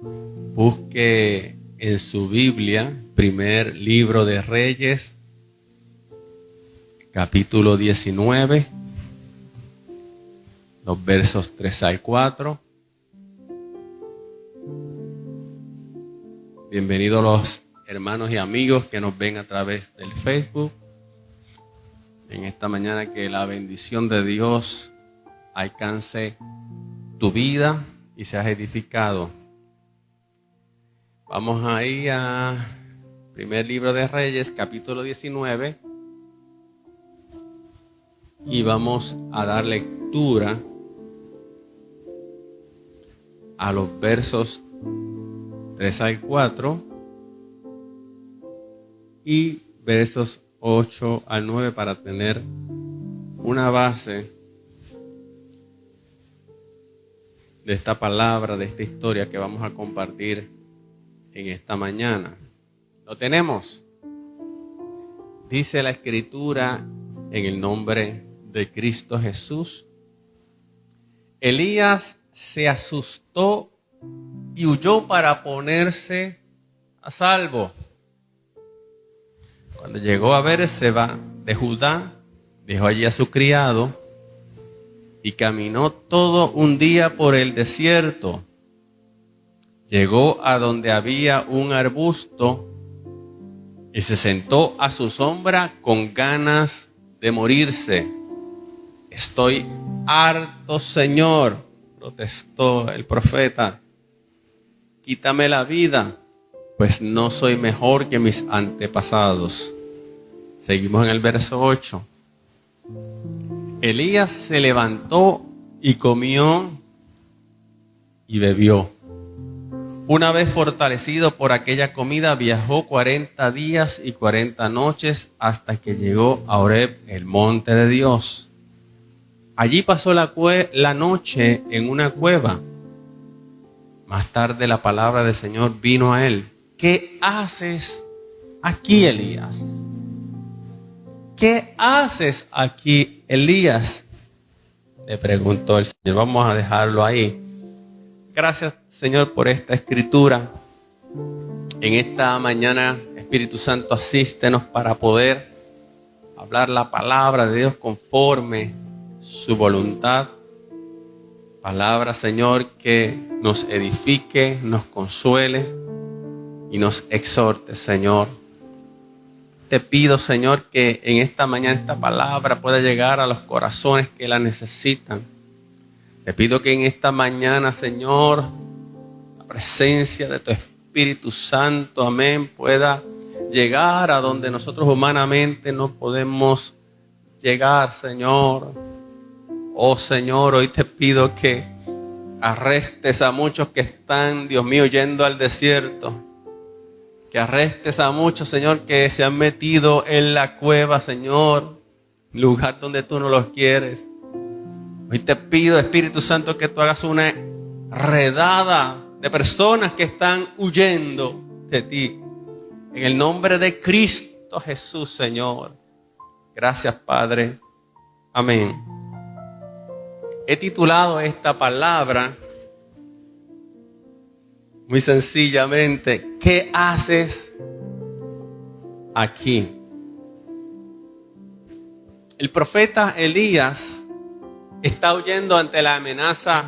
Busque en su Biblia, primer libro de Reyes, capítulo 19, los versos 3 al 4. Bienvenidos los hermanos y amigos que nos ven a través del Facebook. En esta mañana que la bendición de Dios alcance tu vida y seas edificado. Vamos ahí a primer libro de Reyes, capítulo 19. Y vamos a dar lectura a los versos 3 al 4 y versos 8 al 9 para tener una base de esta palabra, de esta historia que vamos a compartir en esta mañana. ¿Lo tenemos? Dice la Escritura en el nombre de Cristo Jesús. Elías se asustó y huyó para ponerse a salvo. Cuando llegó a Berseba de Judá, dejó allí a su criado y caminó todo un día por el desierto. Llegó a donde había un arbusto y se sentó a su sombra con ganas de morirse. Estoy harto, Señor, protestó el profeta. Quítame la vida, pues no soy mejor que mis antepasados. Seguimos en el verso 8. Elías se levantó y comió y bebió. Una vez fortalecido por aquella comida, viajó 40 días y 40 noches hasta que llegó a Horeb, el monte de Dios. Allí pasó la noche en una cueva. Más tarde la palabra del Señor vino a él. ¿Qué haces aquí, Elías? ¿Qué haces aquí, Elías? Le preguntó el Señor. Vamos a dejarlo ahí. Gracias, Señor, por esta escritura. En esta mañana, Espíritu Santo, asístenos para poder hablar la palabra de Dios conforme su voluntad. Palabra, Señor, que nos edifique, nos consuele y nos exhorte, Señor. Te pido, Señor, que en esta mañana esta palabra pueda llegar a los corazones que la necesitan. Te pido que en esta mañana, Señor, la presencia de tu Espíritu Santo, amén, pueda llegar a donde nosotros humanamente no podemos llegar, Señor. Oh, Señor, hoy te pido que arrestes a muchos que están, Dios mío, yendo al desierto. Que arrestes a muchos, Señor, que se han metido en la cueva, Señor, lugar donde tú no los quieres. Hoy te pido, Espíritu Santo, que tú hagas una redada de personas que están huyendo de ti. En el nombre de Cristo Jesús, Señor. Gracias, Padre. Amén. He titulado esta palabra muy sencillamente, ¿qué haces aquí? El profeta Elías está huyendo ante la amenaza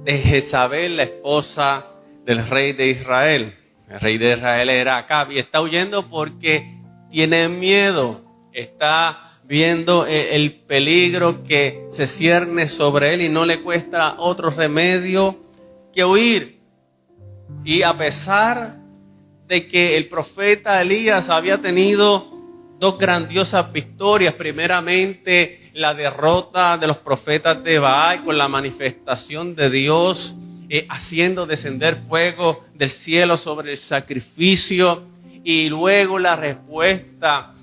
de Jezabel, la esposa del rey de Israel. El rey de Israel era Acab y está huyendo porque tiene miedo. Está viendo el peligro que se cierne sobre él y no le cuesta otro remedio que huir. Y a pesar de que el profeta Elías había tenido dos grandiosas victorias, primeramente la derrota de los profetas de Baal con la manifestación de Dios, haciendo descender fuego del cielo sobre el sacrificio, y luego la respuesta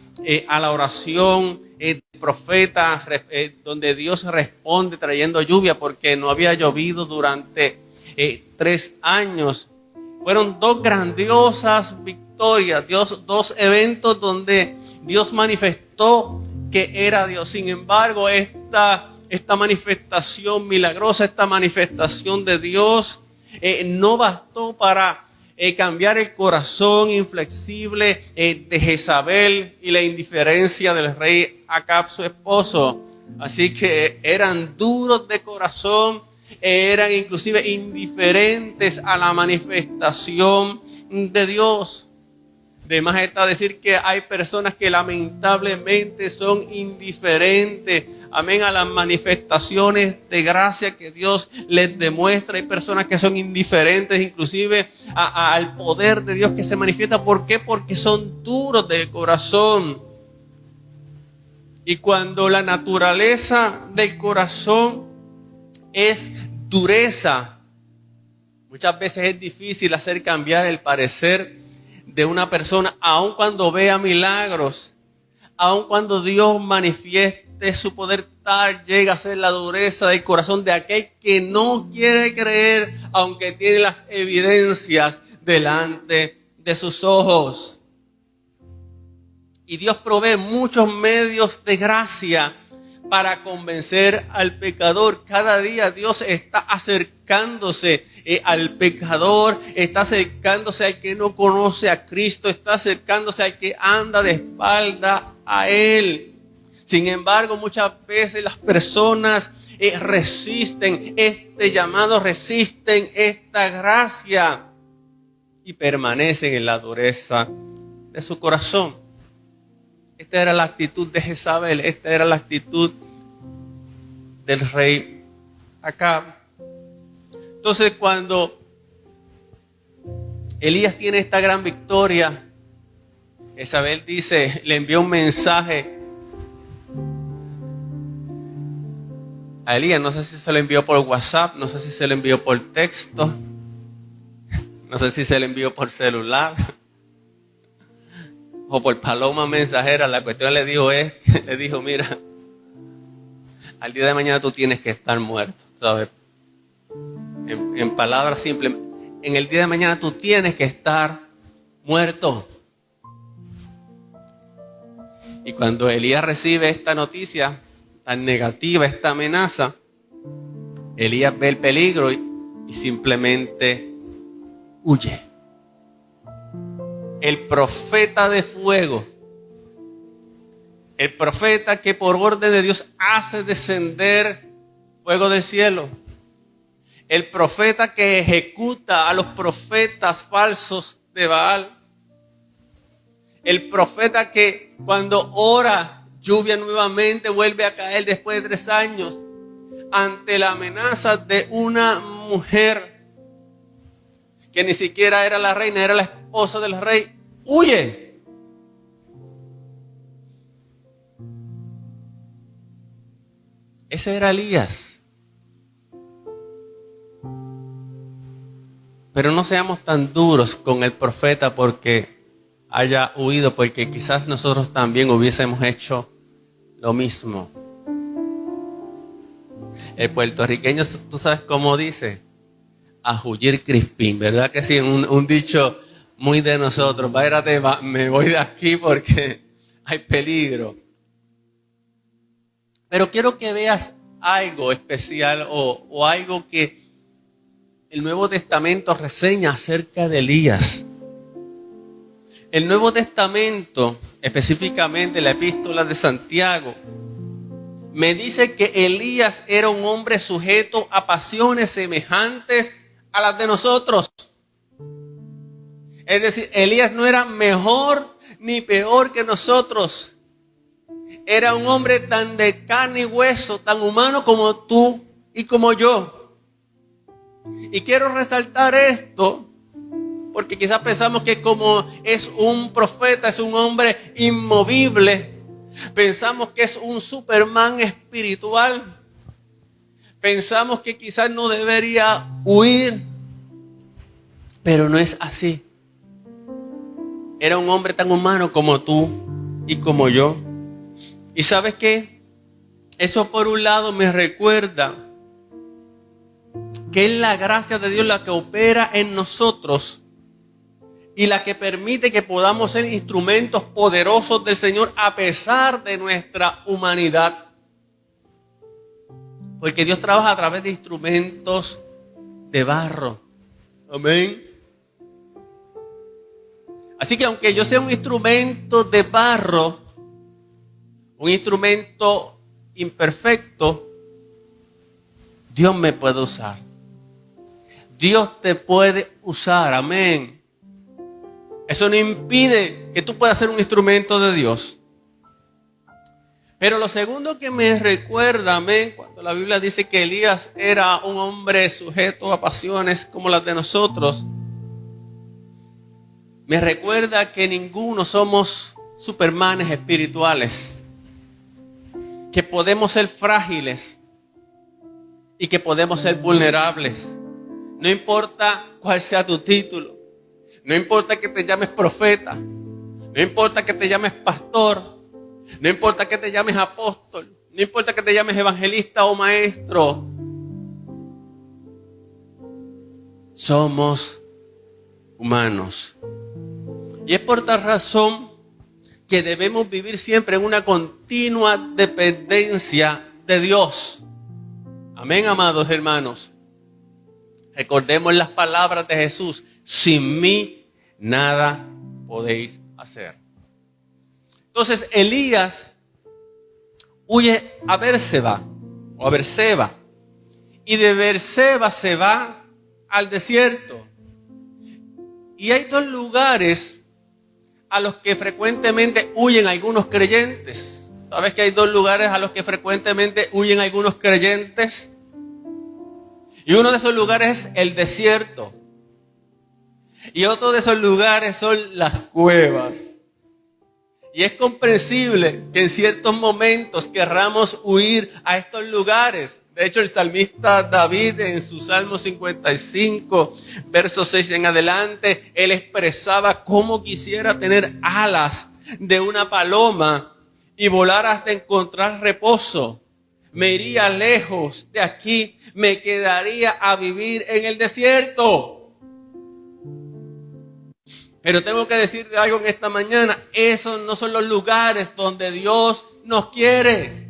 a la oración del profeta, donde Dios responde trayendo lluvia porque no había llovido durante 3 años. Fueron dos grandiosas victorias, dos eventos donde Dios manifestó que era Dios. Sin embargo, esta manifestación milagrosa, esta manifestación de Dios no bastó para cambiar el corazón inflexible de Jezabel y la indiferencia del rey Acab, su esposo. Así que eran duros de corazón, eran inclusive indiferentes a la manifestación de Dios. De más está decir que hay personas que lamentablemente son indiferentes, amén, a las manifestaciones de gracia que Dios les demuestra. Hay personas que son indiferentes inclusive al poder de Dios que se manifiesta. ¿Por qué? Porque son duros del corazón. Y cuando la naturaleza del corazón es dureza, muchas veces es difícil hacer cambiar el parecer de una persona, aun cuando vea milagros, aun cuando Dios manifieste su poder, tal llega a ser la dureza del corazón de aquel que no quiere creer, aunque tiene las evidencias delante de sus ojos. Y Dios provee muchos medios de gracia para convencer al pecador. Cada día Dios está acercándose al pecador, está acercándose al que no conoce a Cristo, está acercándose al que anda de espalda a Él. Sin embargo, muchas veces las personas resisten este llamado, resisten esta gracia y permanecen en la dureza de su corazón. Esta era la actitud de Jezabel, esta era la actitud del rey Acab. Entonces, cuando Elías tiene esta gran victoria, Jezabel dice, le envió un mensaje a Elías. No sé si se lo envió por WhatsApp, no sé si se lo envió por texto, no sé si se lo envió por celular o por paloma mensajera. La cuestión le dijo, mira, al día de mañana tú tienes que estar muerto, ¿sabes? En palabras simples, en el día de mañana tú tienes que estar muerto. Y cuando Elías recibe esta noticia tan negativa, esta amenaza, Elías ve el peligro y simplemente huye. El profeta de fuego, el profeta que por orden de Dios hace descender fuego del cielo, el profeta que ejecuta a los profetas falsos de Baal, el profeta que cuando ora lluvia nuevamente vuelve a caer después de 3 años, ante la amenaza de una mujer que ni siquiera era la reina, era la esposa del rey, huye. Ese era Elías. Pero no seamos tan duros con el profeta porque haya huido, porque quizás nosotros también hubiésemos hecho lo mismo. El puertorriqueño, tú sabes cómo dice, a huyir crispín, ¿verdad que sí? Un dicho muy de nosotros. Váyate, me voy de aquí porque hay peligro. Pero quiero que veas algo especial o algo que el Nuevo Testamento reseña acerca de Elías. El Nuevo Testamento, específicamente la epístola de Santiago, me dice que Elías era un hombre sujeto a pasiones semejantes a las de nosotros. Es decir, Elías no era mejor ni peor que nosotros. Era un hombre tan de carne y hueso, tan humano como tú y como yo. Y quiero resaltar esto porque quizás pensamos que como es un profeta, es un hombre inmovible, pensamos que es un Superman espiritual, pensamos que quizás no debería huir, pero no es así. Era un hombre tan humano como tú y como yo. ¿Y sabes qué? Eso por un lado me recuerda que es la gracia de Dios la que opera en nosotros y la que permite que podamos ser instrumentos poderosos del Señor a pesar de nuestra humanidad. Porque Dios trabaja a través de instrumentos de barro. Amén. Así que aunque yo sea un instrumento de barro, un instrumento imperfecto, Dios me puede usar. Dios te puede usar, amén. Eso no impide que tú puedas ser un instrumento de Dios. Pero lo segundo que me recuerda, amén, cuando la Biblia dice que Elías era un hombre sujeto a pasiones como las de nosotros, me recuerda que ninguno somos supermanes espirituales, que podemos ser frágiles y que podemos ser vulnerables. No importa cuál sea tu título, no importa que te llames profeta, no importa que te llames pastor, no importa que te llames apóstol, no importa que te llames evangelista o maestro. Somos humanos. Y es por tal razón que debemos vivir siempre en una continua dependencia de Dios. Amén, amados hermanos. Recordemos las palabras de Jesús: sin mí nada podéis hacer. Entonces Elías huye a Berseba o a Berseba, y de Berseba se va al desierto. Y hay dos lugares a los que frecuentemente huyen algunos creyentes. ¿Sabes que hay dos lugares a los que frecuentemente huyen algunos creyentes? Y uno de esos lugares es el desierto. Y otro de esos lugares son las cuevas. Y es comprensible que en ciertos momentos querramos huir a estos lugares. De hecho, el salmista David en su Salmo 55, verso 6 en adelante, él expresaba cómo quisiera tener alas de una paloma y volar hasta encontrar reposo. Me iría lejos de aquí, me quedaría a vivir en el desierto. Pero tengo que decirte algo en esta mañana: esos no son los lugares donde Dios nos quiere.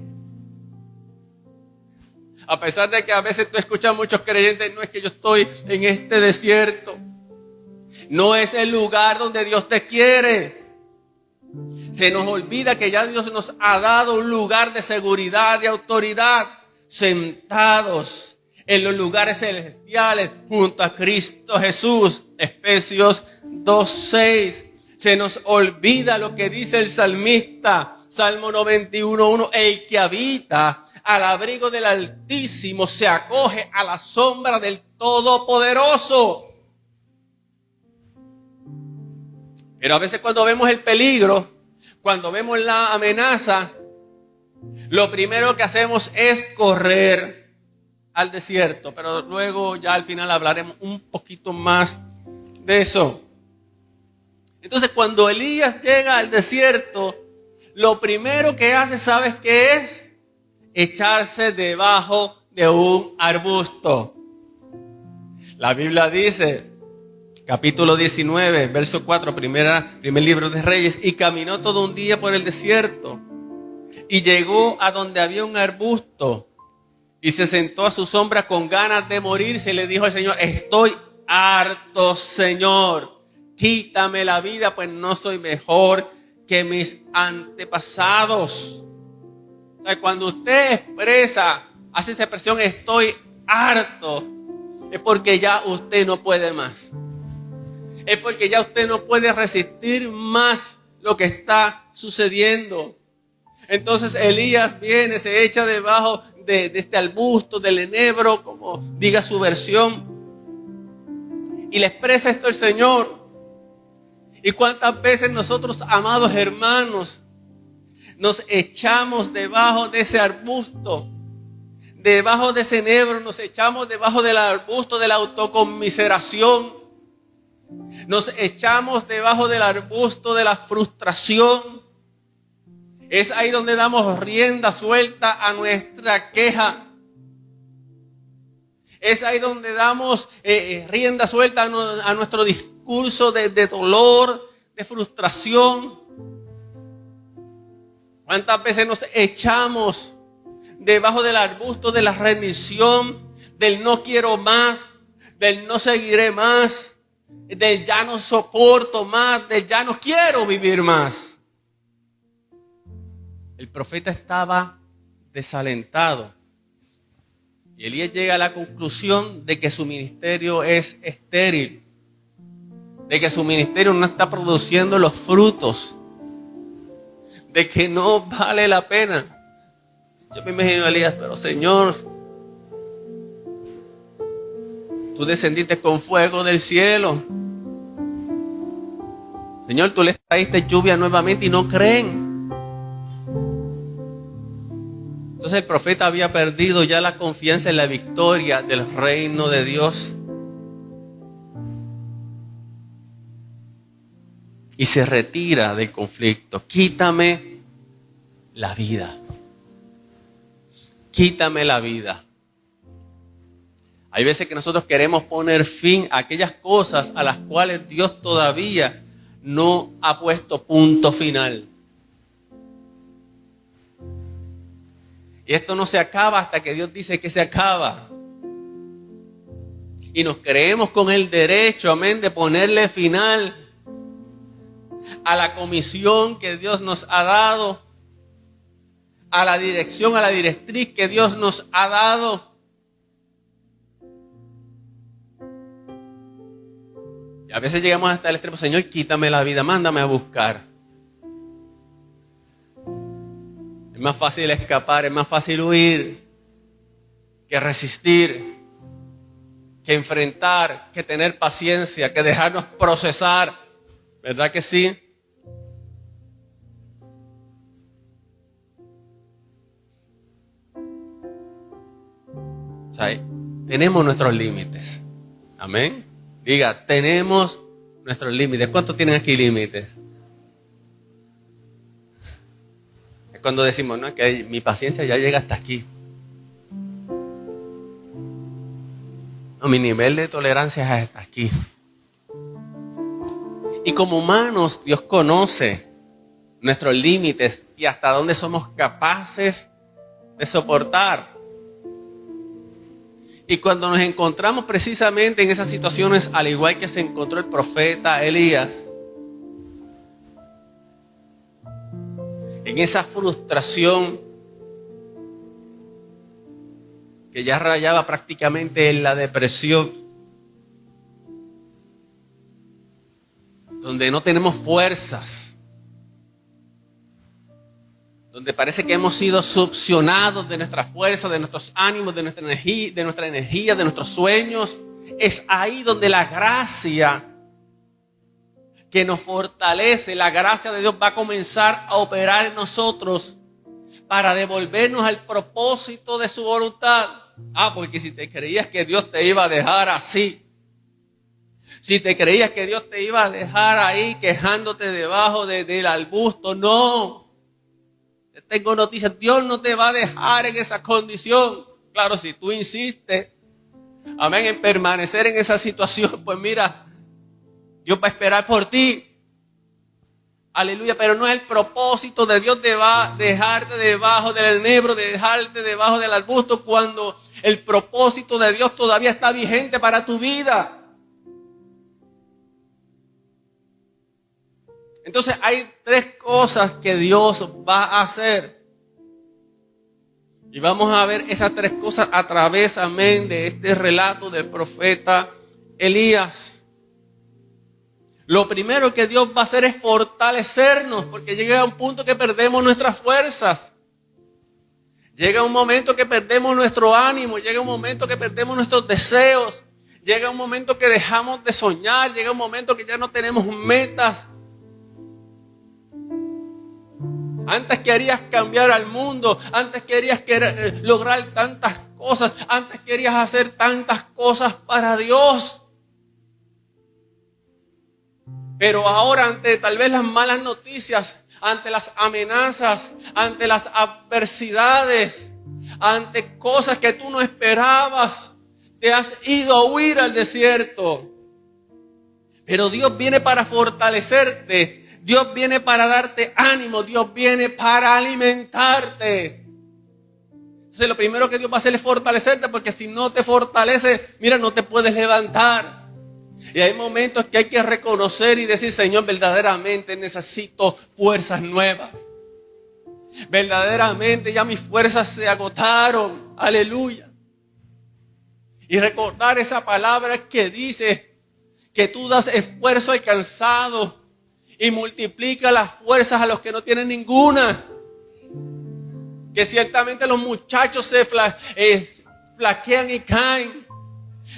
A pesar de que a veces tú escuchas a muchos creyentes: no es que yo estoy en este desierto. No es el lugar donde Dios te quiere. Se nos olvida que ya Dios nos ha dado un lugar de seguridad y autoridad, sentados en los lugares celestiales junto a Cristo Jesús. Efesios 2:6. Se nos olvida lo que dice el salmista, Salmo 91:1: el que habita al abrigo del Altísimo se acoge a la sombra del Todopoderoso. Pero a veces cuando vemos el peligro, cuando vemos la amenaza, lo primero que hacemos es correr al desierto. Pero luego ya al final hablaremos un poquito más de eso. Entonces cuando Elías llega al desierto, lo primero que hace, ¿sabes qué es? Echarse debajo de un arbusto. La Biblia dice, capítulo 19, verso 4, primer libro de Reyes: y caminó todo un día por el desierto, y llegó a donde había un arbusto, y se sentó a su sombra con ganas de morirse, y le dijo al Señor: estoy harto, Señor, quítame la vida, pues no soy mejor que mis antepasados. O sea, cuando usted hace esa expresión estoy harto, es porque ya usted no puede más. Es porque ya usted no puede resistir más lo que está sucediendo. Entonces Elías viene, se echa debajo de este arbusto, del enebro, como diga su versión, y le expresa esto al Señor. Y cuántas veces nosotros, amados hermanos, nos echamos debajo de ese arbusto, debajo de ese enebro, nos echamos debajo del arbusto de la autoconmiseración, nos echamos debajo del arbusto de la frustración. Es ahí donde damos rienda suelta a nuestra queja. Es ahí donde damos rienda suelta a nuestro discurso de dolor, de frustración. ¿Cuántas veces nos echamos debajo del arbusto de la rendición, del no quiero más, del no seguiré más, del ya no soporto más, del ya no quiero vivir más. El profeta estaba desalentado. Y Elías llega a la conclusión de que su ministerio es estéril, de que su ministerio no está produciendo los frutos, de que no vale la pena. Yo me imagino a Elías, pero Señor, tú descendiste con fuego del cielo. Señor, tú les traíste lluvia nuevamente y no creen. Entonces el profeta había perdido ya la confianza en la victoria del reino de Dios. Y se retira del conflicto. Quítame la vida. Quítame la vida. Hay veces que nosotros queremos poner fin a aquellas cosas a las cuales Dios todavía no ha puesto punto final. Y esto no se acaba hasta que Dios dice que se acaba. Y nos creemos con el derecho, amén, de ponerle final a la comisión que Dios nos ha dado, a la dirección, a la directriz que Dios nos ha dado. Y a veces llegamos hasta el extremo, Señor, quítame la vida, mándame a buscar. Es más fácil escapar, es más fácil huir que resistir, que enfrentar, que tener paciencia, que dejarnos procesar. ¿Verdad que sí? O sea, tenemos nuestros límites. Amén. Diga, tenemos nuestros límites. ¿Cuántos tienen aquí límites? Es cuando decimos, no, que mi paciencia ya llega hasta aquí. No, mi nivel de tolerancia es hasta aquí. Y como humanos, Dios conoce nuestros límites y hasta dónde somos capaces de soportar. Y cuando nos encontramos precisamente en esas situaciones, al igual que se encontró el profeta Elías, en esa frustración que ya rayaba prácticamente en la depresión, donde no tenemos fuerzas, donde parece que hemos sido succionados de nuestras fuerzas, de nuestros ánimos, de nuestra energía, de nuestros sueños. Es ahí donde la gracia que nos fortalece, la gracia de Dios va a comenzar a operar en nosotros para devolvernos al propósito de su voluntad. Porque si te creías que Dios te iba a dejar así, si te creías que Dios te iba a dejar ahí quejándote debajo del arbusto, no. Te tengo noticias, Dios no te va a dejar en esa condición. Claro, si tú insistes, amén, en permanecer en esa situación, pues mira, Dios va a esperar por ti. Aleluya, pero no es el propósito de Dios de dejarte debajo del enebro, de dejarte debajo del arbusto, cuando el propósito de Dios todavía está vigente para tu vida. Entonces hay tres cosas que Dios va a hacer. Y vamos a ver esas tres cosas a través, amén, de este relato del profeta Elías. Lo primero que Dios va a hacer es fortalecernos, porque llega un punto que perdemos nuestras fuerzas. Llega un momento que perdemos nuestro ánimo, llega un momento que perdemos nuestros deseos, llega un momento que dejamos de soñar, llega un momento que ya no tenemos metas. Antes querías cambiar al mundo, antes querías lograr tantas cosas, antes querías hacer tantas cosas para Dios. Pero ahora, ante tal vez las malas noticias, ante las amenazas, ante las adversidades, ante cosas que tú no esperabas, te has ido a huir al desierto. Pero Dios viene para fortalecerte. Dios viene para darte ánimo. Dios viene para alimentarte. Entonces lo primero que Dios va a hacer es fortalecerte, porque si no te fortalece, mira, no te puedes levantar. Y hay momentos que hay que reconocer y decir, Señor, verdaderamente necesito fuerzas nuevas. Verdaderamente ya mis fuerzas se agotaron. Aleluya. Y recordar esa palabra que dice que tú das esfuerzo al cansado y multiplica las fuerzas a los que no tienen ninguna. Que ciertamente los muchachos se flaquean y caen,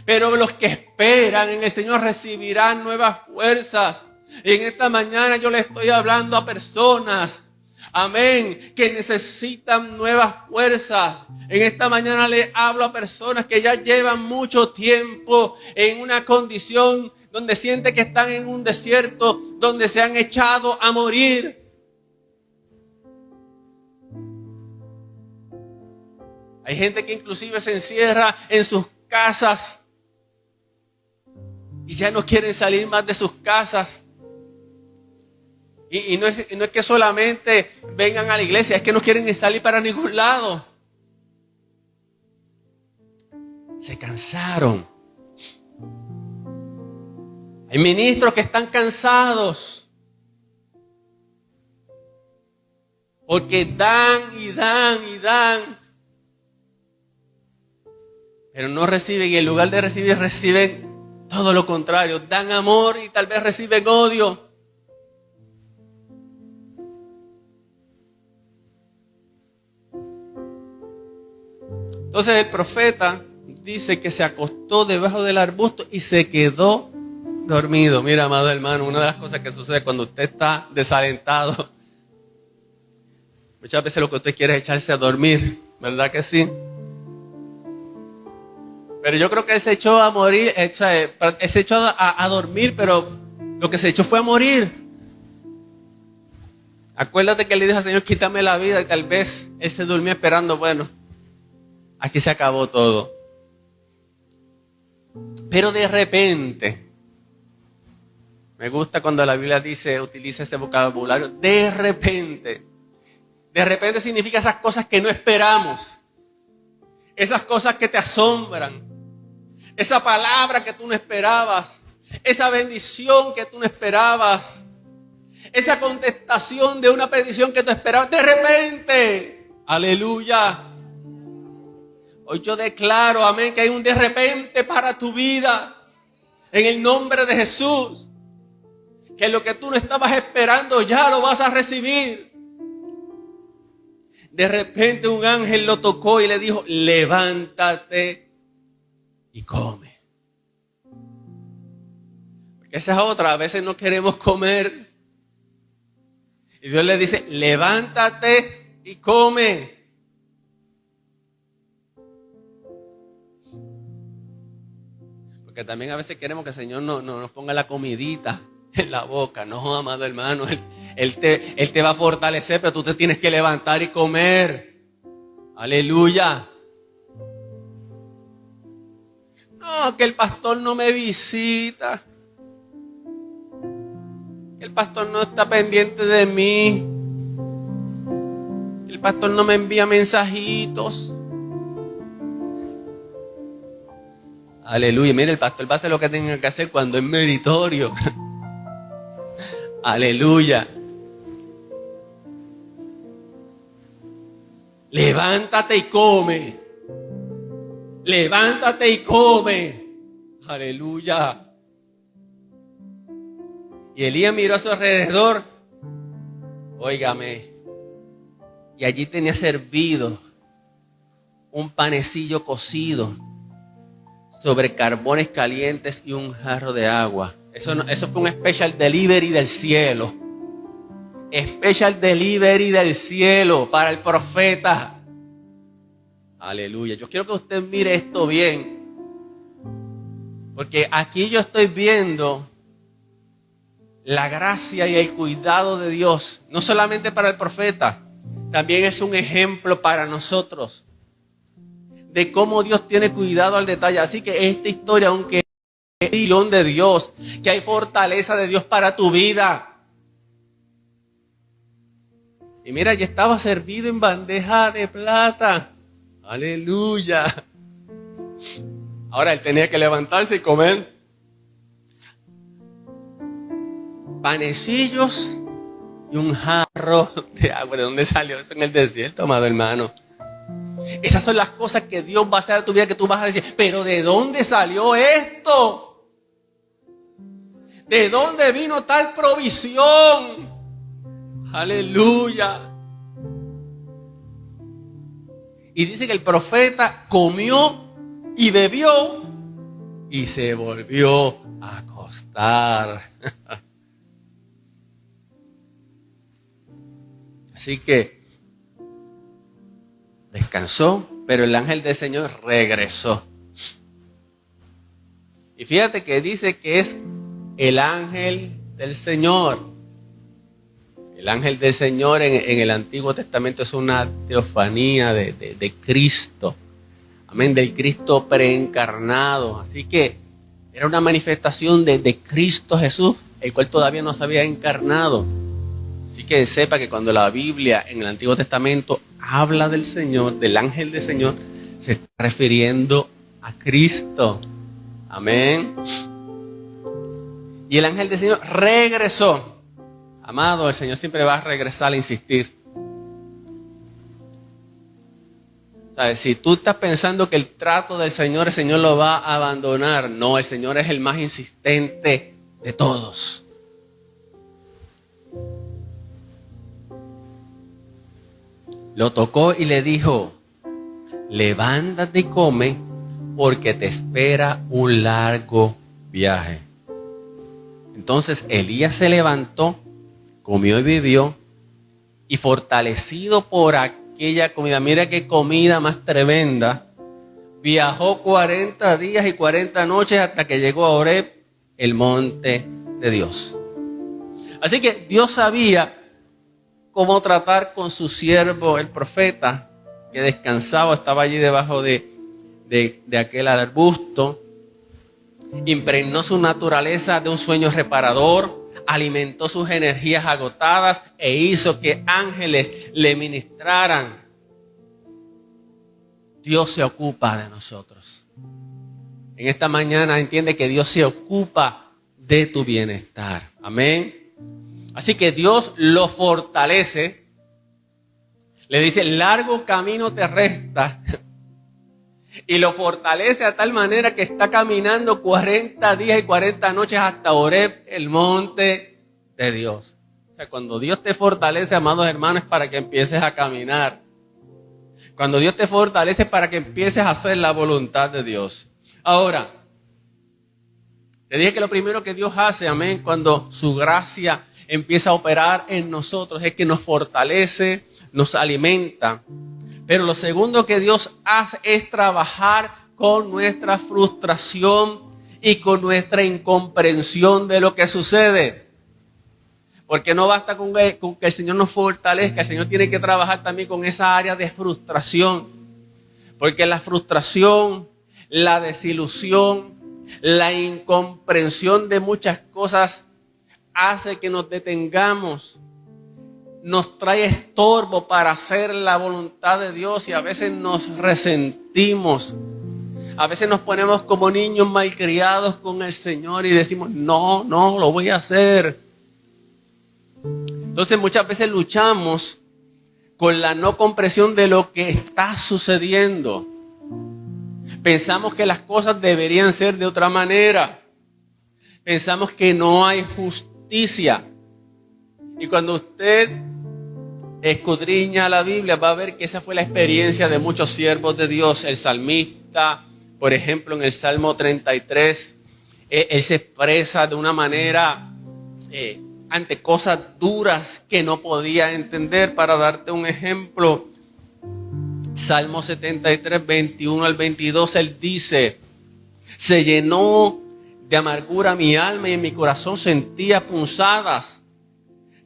pero los que esperan en el Señor recibirán nuevas fuerzas. Y en esta mañana yo le estoy hablando a personas, amén, que necesitan nuevas fuerzas. En esta mañana le hablo a personas que ya llevan mucho tiempo en una condición donde sienten que están en un desierto, donde se han echado a morir. Hay gente que inclusive se encierra en sus casas y ya no quieren salir más de sus casas. Y no es que solamente vengan a la iglesia, es que no quieren ni salir para ningún lado. Se cansaron. Hay ministros que están cansados porque dan y dan y dan, pero no reciben, y en lugar de recibir, reciben todo lo contrario. Dan amor y tal vez reciben odio. Entonces el profeta dice que se acostó debajo del arbusto y se quedó dormido. Mira, amado hermano, una de las cosas que sucede cuando usted está desalentado, muchas veces lo que usted quiere es echarse a dormir, ¿verdad que sí? Pero yo creo que él se echó a morir, se echó a dormir, pero lo que se echó fue a morir. Acuérdate que le dijo al Señor, quítame la vida, y tal vez él se durmió esperando, bueno, aquí se acabó todo. Pero de repente, me gusta cuando la Biblia utiliza ese vocabulario, de repente. De repente significa esas cosas que no esperamos, esas cosas que te asombran, esa palabra que tú no esperabas, esa bendición que tú no esperabas, esa contestación de una petición que tú esperabas. De repente, aleluya. Hoy yo declaro, amén, que hay un de repente para tu vida, en el nombre de Jesús. Que lo que tú no estabas esperando ya lo vas a recibir. De repente un ángel lo tocó y le dijo, levántate y come. Porque esa es otra, a veces no queremos comer. Y Dios le dice, levántate y come. Porque también a veces queremos que el Señor no nos ponga la comidita en la boca. No, amado hermano, Él te va a fortalecer, pero tú te tienes que levantar y comer. Aleluya. No, que el pastor no me visita, que el pastor no está pendiente de mí, que el pastor no me envía mensajitos. Aleluya. Mire, el pastor va a hacer lo que tenga que hacer cuando es meritorio. Aleluya. Levántate y come. Levántate y come. Aleluya. Y Elías miró a su alrededor. Óigame. Y allí tenía servido un panecillo cocido sobre carbones calientes y un jarro de agua. Eso fue un special delivery del cielo. Special delivery del cielo para el profeta. Aleluya. Yo quiero que usted mire esto bien, porque aquí yo estoy viendo la gracia y el cuidado de Dios, no solamente para el profeta, también es un ejemplo para nosotros de cómo Dios tiene cuidado al detalle. Así que esta historia, aunque hay visión de Dios, que hay fortaleza de Dios para tu vida. Y mira, ya estaba servido en bandeja de plata. Aleluya. Ahora él tenía que levantarse y comer panecillos y un jarro de agua. ¿De dónde salió eso en el desierto, amado hermano? Esas son las cosas que Dios va a hacer a tu vida, que tú vas a decir, pero ¿de dónde salió esto? ¿De dónde vino tal provisión? Aleluya. Y dice que el profeta comió y bebió y se volvió a acostar. Así que descansó, pero el ángel del Señor regresó. Y fíjate que dice que es el ángel del Señor. El ángel del Señor en el Antiguo Testamento es una teofanía de Cristo. Amén, del Cristo preencarnado. Así que era una manifestación de Cristo Jesús, el cual todavía no se había encarnado. Así que sepa que cuando la Biblia en el Antiguo Testamento habla del Señor, del ángel del Señor, se está refiriendo a Cristo. Amén. Y el ángel del Señor regresó. Amado, el Señor siempre va a regresar a insistir. ¿Sabes? Si tú estás pensando que el trato del Señor, el Señor lo va a abandonar. No, el Señor es el más insistente de todos. Lo tocó y le dijo, levántate y come, porque te espera un largo viaje. Entonces Elías se levantó, comió y bebió, y fortalecido por aquella comida, mira qué comida más tremenda, viajó 40 días y 40 noches hasta que llegó a Horeb, el monte de Dios. Así que Dios sabía cómo tratar con su siervo, el profeta, que descansaba, estaba allí debajo de aquel arbusto. Impregnó su naturaleza de un sueño reparador, alimentó sus energías agotadas e hizo que ángeles le ministraran. Dios se ocupa de nosotros. En esta mañana entiende que Dios se ocupa de tu bienestar. Amén. Así que Dios lo fortalece. Le dice, largo camino te resta. Y lo fortalece a tal manera que está caminando 40 días y 40 noches hasta Horeb, el monte de Dios. O sea, cuando Dios te fortalece, amados hermanos, es para que empieces a caminar. Cuando Dios te fortalece es para que empieces a hacer la voluntad de Dios. Ahora, te dije que lo primero que Dios hace, amén, cuando su gracia empieza a operar en nosotros es que nos fortalece, nos alimenta. Pero lo segundo que Dios hace es trabajar con nuestra frustración y con nuestra incomprensión de lo que sucede. Porque no basta con que el Señor nos fortalezca, el Señor tiene que trabajar también con esa área de frustración. Porque la frustración, la desilusión, la incomprensión de muchas cosas hace que nos detengamos, nos trae estorbo para hacer la voluntad de Dios y a veces nos resentimos. A veces nos ponemos como niños malcriados con el Señor y decimos, no lo voy a hacer. Entonces muchas veces luchamos con la no comprensión de lo que está sucediendo. Pensamos que las cosas deberían ser de otra manera. Pensamos que no hay justicia. Y cuando usted escudriña la Biblia, va a ver que esa fue la experiencia de muchos siervos de Dios. El salmista, por ejemplo, en el Salmo 33, él se expresa de una manera ante cosas duras que no podía entender. Para darte un ejemplo, Salmo 73, 21 al 22, él dice, se llenó de amargura mi alma y en mi corazón sentía punzadas.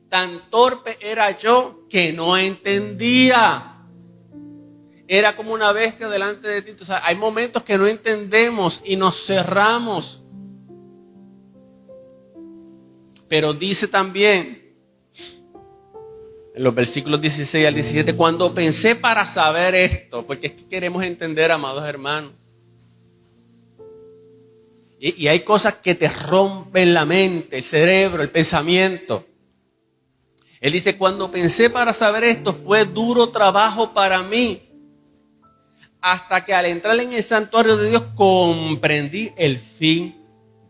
Tan torpe era yo que no entendía. Era como una bestia delante de ti. O sea, hay momentos que no entendemos y nos cerramos. Pero dice también en los versículos 16 al 17, cuando pensé para saber esto, porque es que queremos entender, amados hermanos. Y hay cosas que te rompen la mente, el cerebro, el pensamiento. Él dice, cuando pensé para saber esto, fue duro trabajo para mí, hasta que al entrar en el santuario de Dios comprendí el fin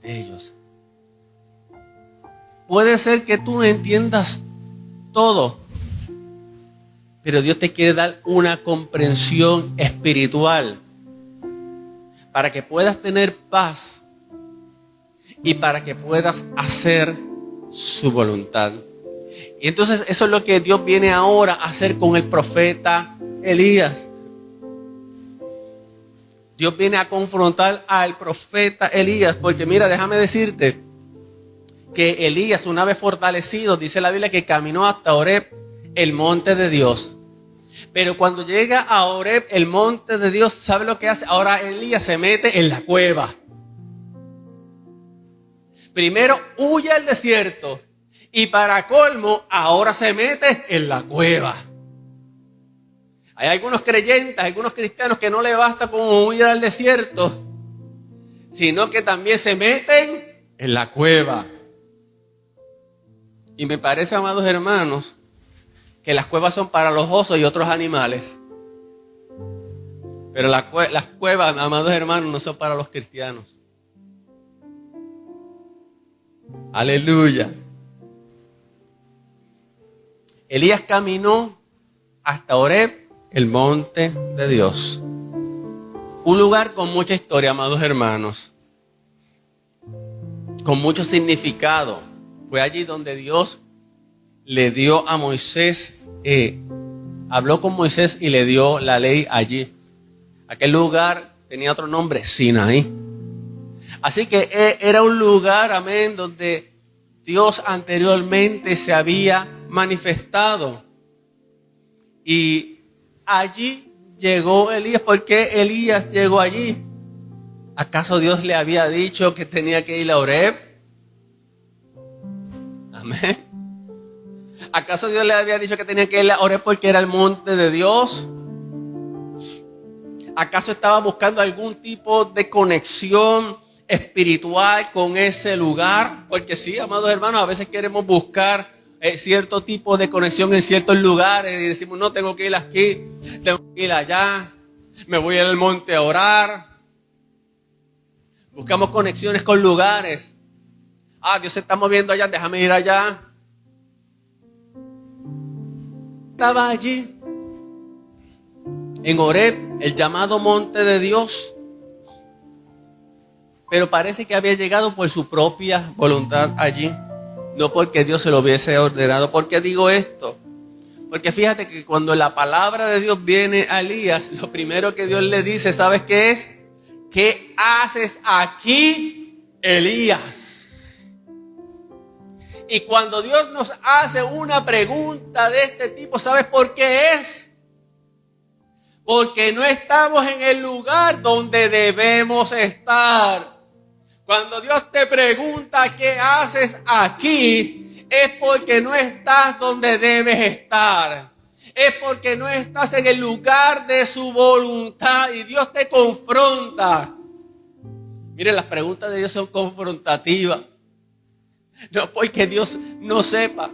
de ellos. Puede ser que tú no entiendas todo, pero Dios te quiere dar una comprensión espiritual para que puedas tener paz y para que puedas hacer su voluntad. Y entonces eso es lo que Dios viene ahora a hacer con el profeta Elías. Dios viene a confrontar al profeta Elías, porque mira, déjame decirte que Elías, una vez fortalecido, dice la Biblia que caminó hasta Horeb, el monte de Dios. Pero cuando llega a Horeb, el monte de Dios, ¿sabe lo que hace? Ahora Elías se mete en la cueva. Primero huye al desierto y para colmo ahora se mete en la cueva. Hay algunos creyentes, algunos cristianos que no le basta con huir al desierto, sino que también se meten en la cueva. Y me parece, amados hermanos, que las cuevas son para los osos y otros animales. Pero las cuevas, amados hermanos, no son para los cristianos. Aleluya. Elías caminó hasta Horeb, el monte de Dios. Un lugar con mucha historia, amados hermanos. Con mucho significado. Fue allí donde Dios le dio a Moisés, habló con Moisés y le dio la ley allí. Aquel lugar tenía otro nombre, Sinaí. Así que era un lugar, amén, donde Dios anteriormente se había manifestado. Y allí llegó Elías. ¿Por qué Elías llegó allí? ¿Acaso Dios le había dicho que tenía que ir a Horeb? Amén. ¿Acaso Dios le había dicho que tenía que ir a Horeb porque era el monte de Dios? ¿Acaso estaba buscando algún tipo de conexión espiritual con ese lugar? Porque sí, amados hermanos, a veces queremos buscar cierto tipo de conexión en ciertos lugares y decimos, no, tengo que ir aquí, tengo que ir allá, me voy al monte a orar. Buscamos conexiones con lugares. Dios se está moviendo allá, déjame ir allá. Estaba allí en Horeb, el llamado monte de Dios, pero parece que había llegado por su propia voluntad allí, no porque Dios se lo hubiese ordenado. ¿Por qué digo esto? Porque fíjate que cuando la palabra de Dios viene a Elías, lo primero que Dios le dice, ¿sabes qué es? ¿Qué haces aquí, Elías? Y cuando Dios nos hace una pregunta de este tipo, ¿sabes por qué es? Porque no estamos en el lugar donde debemos estar. Cuando Dios te pregunta qué haces aquí, es porque no estás donde debes estar. Es porque no estás en el lugar de su voluntad y Dios te confronta. Miren, las preguntas de Dios son confrontativas. No porque Dios no sepa.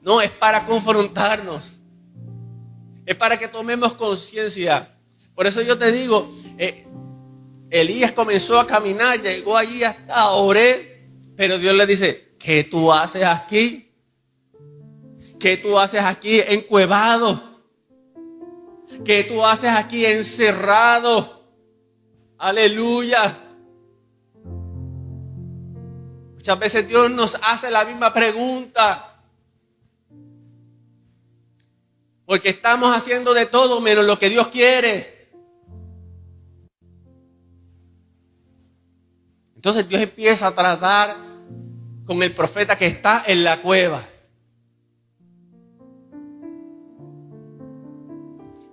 No, es para confrontarnos. Es para que tomemos conciencia. Por eso yo te digo, Elías comenzó a caminar, llegó allí hasta Horeb, pero Dios le dice, ¿qué tú haces aquí? ¿Qué tú haces aquí encuevado? ¿Qué tú haces aquí encerrado? Aleluya. Muchas veces Dios nos hace la misma pregunta. Porque estamos haciendo de todo menos lo que Dios quiere. Entonces Dios empieza a tratar con el profeta que está en la cueva.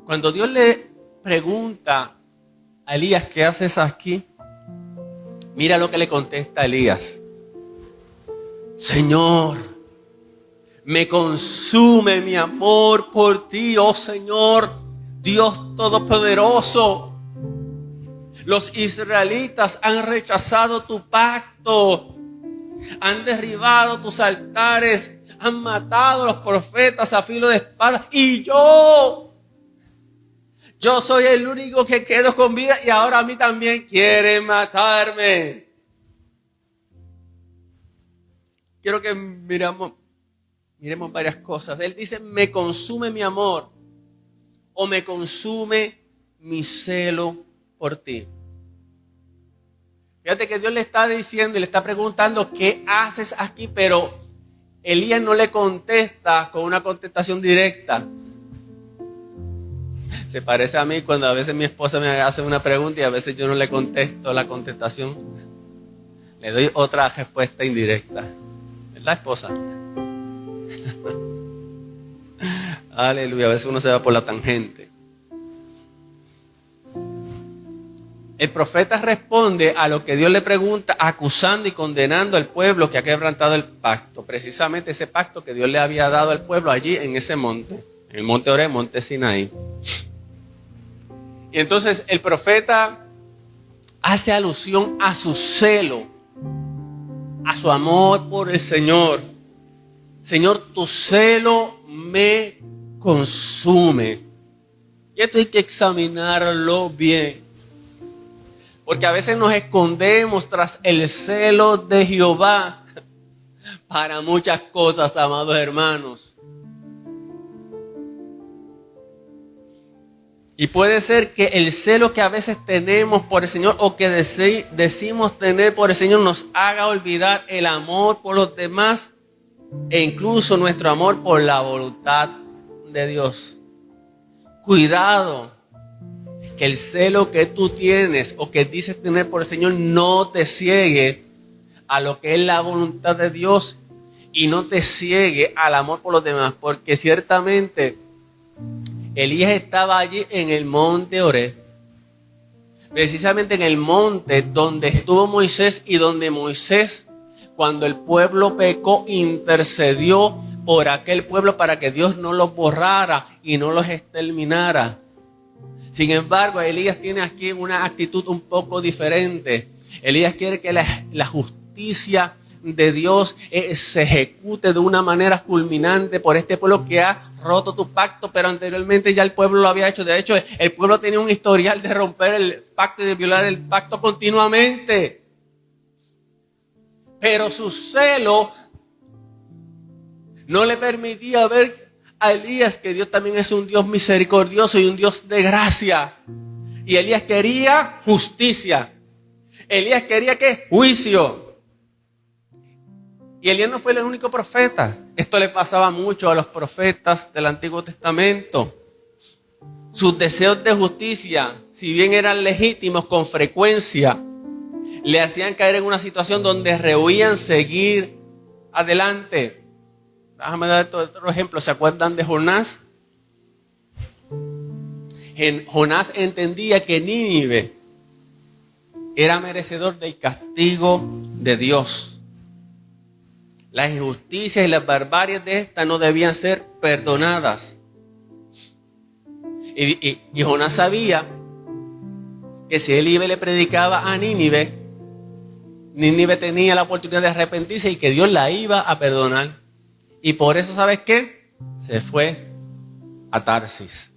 Cuando Dios le pregunta a Elías, ¿qué haces aquí? Mira lo que le contesta Elías. Señor, Me consume mi amor por ti, oh Señor, Dios Todopoderoso. Los israelitas han rechazado tu pacto, han derribado tus altares, han matado a los profetas a filo de espada. Y yo soy el único que quedo con vida y ahora a mí también quieren matarme. Quiero que miremos varias cosas. Él dice, me consume mi amor o me consume mi celo por ti. Fíjate que Dios le está diciendo y le está preguntando, ¿qué haces aquí? Pero Elías no le contesta con una contestación directa. Se parece a mí cuando a veces mi esposa me hace una pregunta y a veces yo no le contesto la contestación. Le doy otra respuesta indirecta. ¿Verdad, esposa? Aleluya, a veces uno se va por la tangente. El profeta responde a lo que Dios le pregunta, acusando y condenando al pueblo que ha quebrantado el pacto. Precisamente ese pacto que Dios le había dado al pueblo allí en ese monte, en el monte Oreb, monte Sinaí. Y entonces el profeta hace alusión a su celo, a su amor por el Señor. Señor, tu celo me consume. Y esto hay que examinarlo bien. Porque a veces nos escondemos tras el celo de Jehová para muchas cosas, amados hermanos. Y puede ser que el celo que a veces tenemos por el Señor o que decimos tener por el Señor nos haga olvidar el amor por los demás e incluso nuestro amor por la voluntad de Dios. Cuidado. Que el celo que tú tienes o que dices tener por el Señor no te ciegue a lo que es la voluntad de Dios y no te ciegue al amor por los demás. Porque ciertamente Elías estaba allí en el monte Oreb, precisamente en el monte donde estuvo Moisés y donde Moisés, cuando el pueblo pecó, intercedió por aquel pueblo para que Dios no los borrara y no los exterminara. Sin embargo, Elías tiene aquí una actitud un poco diferente. Elías quiere que la justicia de Dios se ejecute de una manera culminante por este pueblo que ha roto tu pacto, pero anteriormente ya el pueblo lo había hecho. De hecho, el pueblo tenía un historial de romper el pacto y de violar el pacto continuamente. Pero su celo no le permitía ver a Elías que Dios también es un Dios misericordioso y un Dios de gracia. Y Elías quería justicia. Elías quería ¿qué? Juicio. Y Elías no fue el único profeta. Esto le pasaba mucho a los profetas del Antiguo Testamento. Sus deseos de justicia, si bien eran legítimos, con frecuencia le hacían caer en una situación donde rehuían seguir adelante. Déjame dar otro ejemplo. ¿Se acuerdan de Jonás? Jonás entendía que Nínive era merecedor del castigo de Dios. Las injusticias y las barbaries de esta no debían ser perdonadas. Y Jonás sabía que si él iba y le predicaba a Nínive, Nínive tenía la oportunidad de arrepentirse y que Dios la iba a perdonar. Y por eso, ¿sabes qué? Se fue a Tarsis.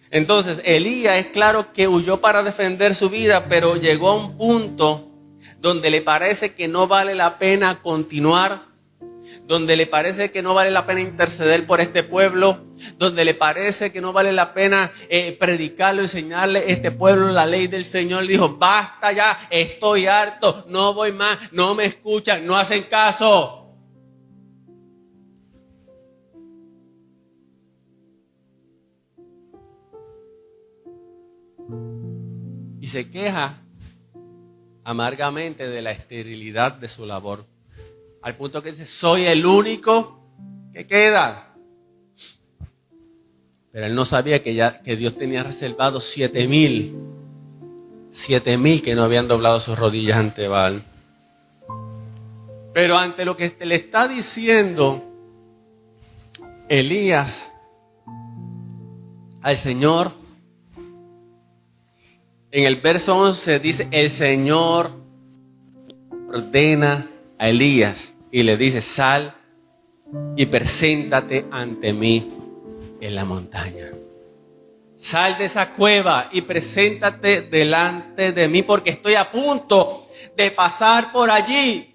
Entonces, Elías es claro que huyó para defender su vida, pero llegó a un punto donde le parece que no vale la pena continuar, donde le parece que no vale la pena interceder por este pueblo, donde le parece que no vale la pena predicarlo, enseñarle a este pueblo la ley del Señor. Dijo, basta ya, estoy harto, no voy más, no me escuchan, no hacen caso. Y se queja amargamente de la esterilidad de su labor. Al punto que dice, soy el único que queda. Pero él no sabía que Dios tenía reservado 7,000 que no habían doblado sus rodillas ante Baal. Pero ante lo que le está diciendo Elías al Señor, en el verso 11 dice, el Señor ordena a Elías y le dice, sal y preséntate ante mí en la montaña. Sal de esa cueva y preséntate delante de mí porque estoy a punto de pasar por allí.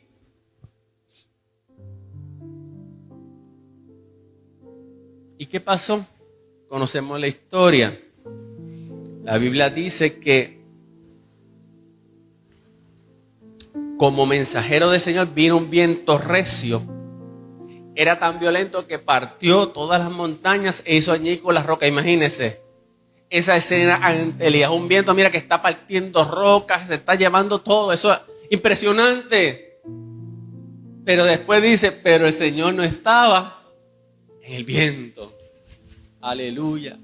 ¿Y qué pasó? Conocemos la historia. La Biblia dice que como mensajero del Señor vino un viento recio. Era tan violento que partió todas las montañas e hizo añicos las rocas. Imagínense esa escena ante Elías. Un viento, mira, que está partiendo rocas, se está llevando todo. Eso es impresionante. Pero después dice, pero el Señor no estaba en el viento. Aleluya.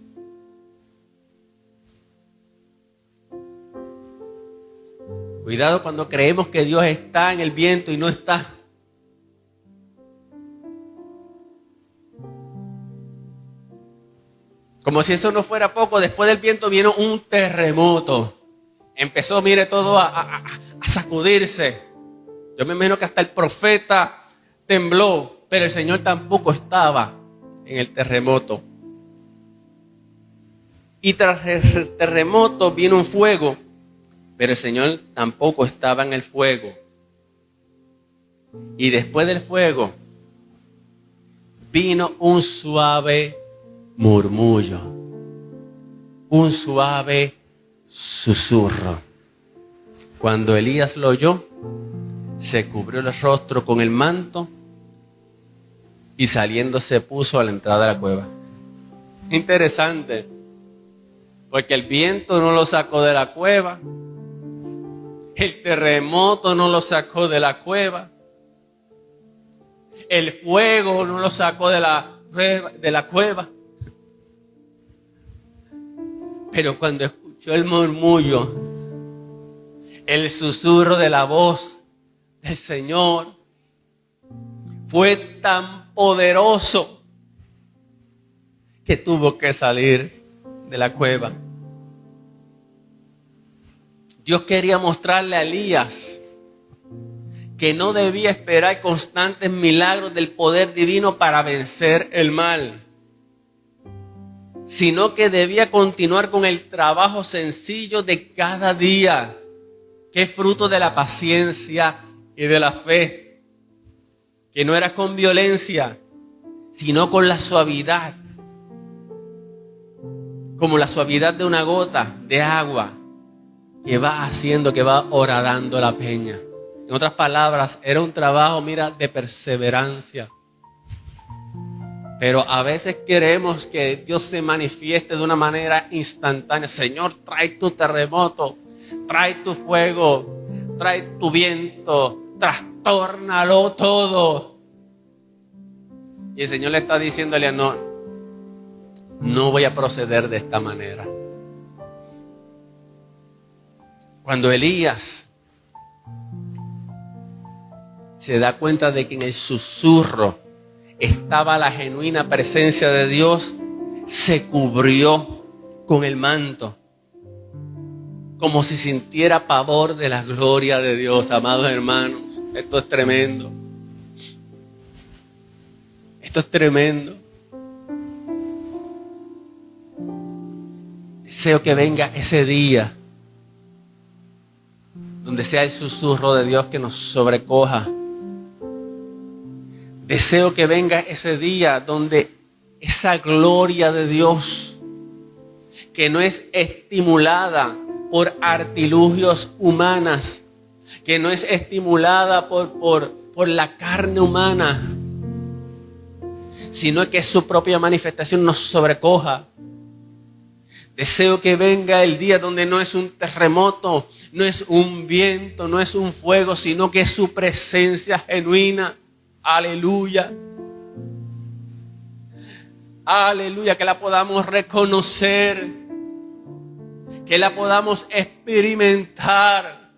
Cuidado cuando creemos que Dios está en el viento y no está. Como si eso no fuera poco, después del viento vino un terremoto. Empezó, mire, todo a sacudirse. Yo me imagino que hasta el profeta tembló, pero el Señor tampoco estaba en el terremoto. Y tras el terremoto vino un fuego, pero el Señor tampoco estaba en el fuego. Y después del fuego vino un suave murmullo, un suave susurro. Cuando Elías lo oyó, se cubrió el rostro con el manto y saliendo se puso a la entrada de la cueva. Interesante, porque el viento no lo sacó de la cueva, el terremoto no lo sacó de la cueva, el fuego no lo sacó de la cueva. Pero cuando escuchó el murmullo, el susurro de la voz del Señor, fue tan poderoso que tuvo que salir de la cueva. Dios quería mostrarle a Elías que no debía esperar constantes milagros del poder divino para vencer el mal, sino que debía continuar con el trabajo sencillo de cada día, que es fruto de la paciencia y de la fe, que no era con violencia, sino con la suavidad, como la suavidad de una gota de agua que va haciendo, que va horadando la peña. En otras palabras, era un trabajo, mira, de perseverancia. Pero a veces queremos que Dios se manifieste de una manera instantánea. Señor, trae tu terremoto, trae tu fuego, trae tu viento, trastórnalo todo. Y el Señor le está diciendo a Elías, no voy a proceder de esta manera. Cuando Elías se da cuenta de que en el susurro estaba la genuina presencia de Dios, se cubrió con el manto, como si sintiera pavor de la gloria de Dios. Amados hermanos, esto es tremendo. Esto es tremendo. Deseo que venga ese día donde sea el susurro de Dios que nos sobrecoja. Deseo que venga ese día donde esa gloria de Dios, que no es estimulada por artilugios humanas, que no es estimulada por la carne humana, sino que su propia manifestación nos sobrecoja. Deseo que venga el día donde no es un terremoto, no es un viento, no es un fuego, sino que es su presencia genuina. Aleluya. Aleluya, que la podamos reconocer, que la podamos experimentar,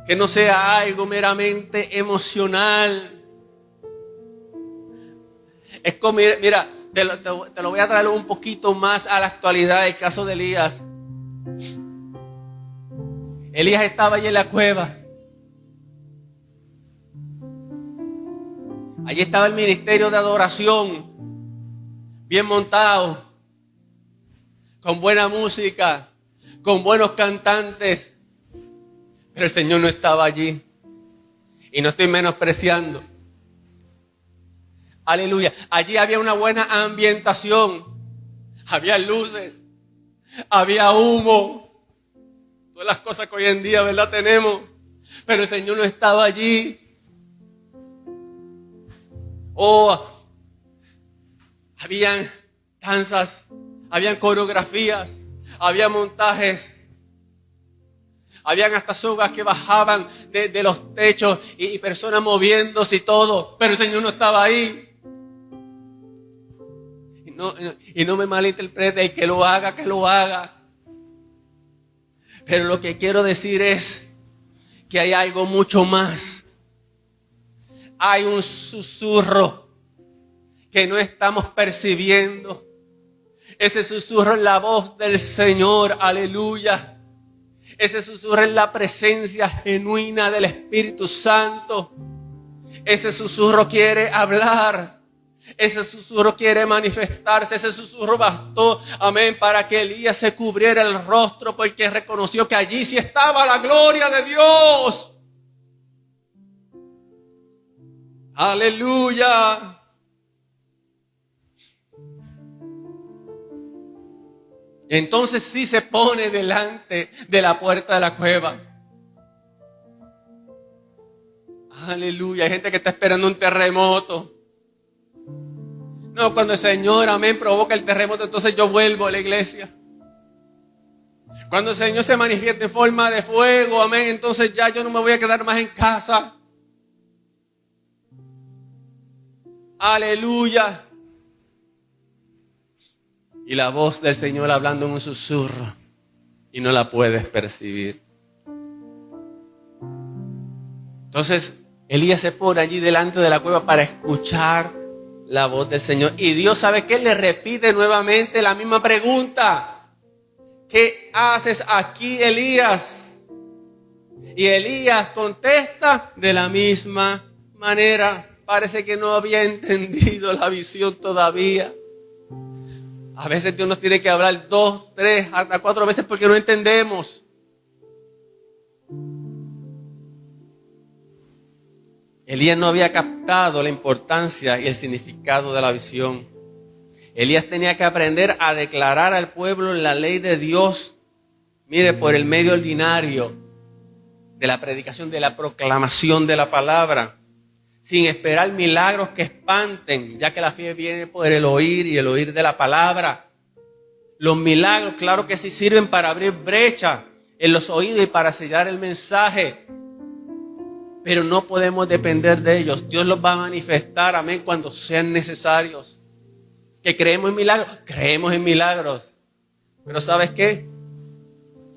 que no sea algo meramente emocional, Es como, mira, te lo voy a traer un poquito más a la actualidad, el caso de Elías. Elías estaba allí en la cueva. Allí estaba el ministerio de adoración, bien montado, con buena música, con buenos cantantes. Pero el Señor no estaba allí. Y no estoy menospreciando. Aleluya. Allí había una buena ambientación. Había luces. Había humo. Todas las cosas que hoy en día, ¿verdad?, tenemos. Pero el Señor no estaba allí. Habían danzas. Habían coreografías. Había montajes. Habían hasta sogas que bajaban de los techos y personas moviéndose y todo. Pero el Señor no estaba ahí. Y no me malinterprete, el que lo haga, que lo haga. Pero lo que quiero decir es que hay algo mucho más. Hay un susurro que no estamos percibiendo. Ese susurro es la voz del Señor, aleluya. Ese susurro es la presencia genuina del Espíritu Santo. Ese susurro quiere hablar. Ese susurro quiere manifestarse. Ese susurro bastó, amén, para que Elías se cubriera el rostro, porque reconoció que allí sí estaba la gloria de Dios. Aleluya. Entonces sí se pone delante de la puerta de la cueva. Aleluya. Hay gente que está esperando un terremoto. No, cuando el Señor, amén, provoca el terremoto, entonces yo vuelvo a la iglesia. Cuando el Señor se manifieste en forma de fuego, amén, entonces ya yo no me voy a quedar más en casa. Aleluya. Y la voz del Señor hablando en un susurro y no la puedes percibir. Entonces Elías se pone allí delante de la cueva para escuchar la voz del Señor. Y Dios, ¿sabe qué? Le repite nuevamente la misma pregunta. ¿Qué haces aquí, Elías? Y Elías contesta de la misma manera. Parece que no había entendido la visión todavía. A veces Dios nos tiene que hablar 2, 3, hasta 4 veces porque no entendemos. Elías no había captado la importancia y el significado de la visión. Elías tenía que aprender a declarar al pueblo la ley de Dios. Mire, por el medio ordinario de la predicación, de la proclamación de la palabra. Sin esperar milagros que espanten, ya que la fe viene por el oír y el oír de la palabra. Los milagros, claro que sí, sirven para abrir brecha en los oídos y para sellar el mensaje. Pero no podemos depender de ellos. Dios los va a manifestar, amén, cuando sean necesarios. ¿Que creemos en milagros? Creemos en milagros. Pero ¿sabes qué?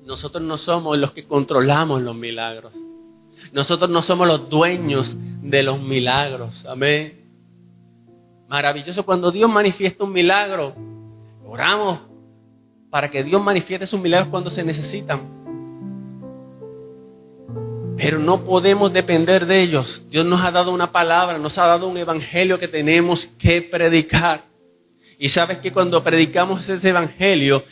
Nosotros no somos los que controlamos los milagros. Nosotros no somos los dueños de los milagros. Amén. Maravilloso cuando Dios manifiesta un milagro. Oramos para que Dios manifieste sus milagros cuando se necesitan. Pero no podemos depender de ellos. Dios nos ha dado una palabra, nos ha dado un evangelio que tenemos que predicar. Y sabes que cuando predicamos ese evangelio